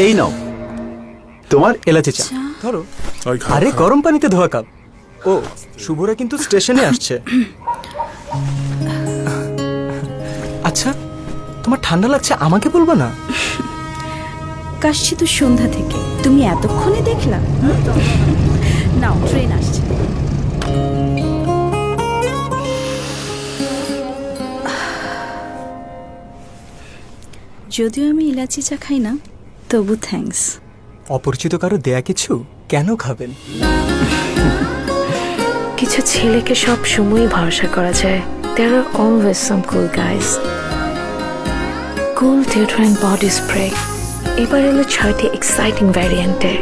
এই নাও তোমার এলাচি চা। ধরো। আরে গরম পানিতে ধোয়া কাপ। ও শুভরা কিন্তু স্টেশনে আসছে। আচ্ছা তোমার ঠান্ডা লাগছে, আমাকে বলবা না? কাশছি তো সন্ধ্যা থেকে, তুমি এতক্ষণে দেখলা? নাও ট্রেন আসছে। যদিও আমি ইলাচি চা খাই না, তবু থ্যাঙ্কস। অপরিচিত কারো দেয়া কিছু কেন খাবেন? কিছু ছেলেকে সব সময় ভরসা করা যায়। There are always some cool guys. Cool deodorant body spray এবার এলো 6টি এক্সাইটিং ভ্যারিয়েন্টে।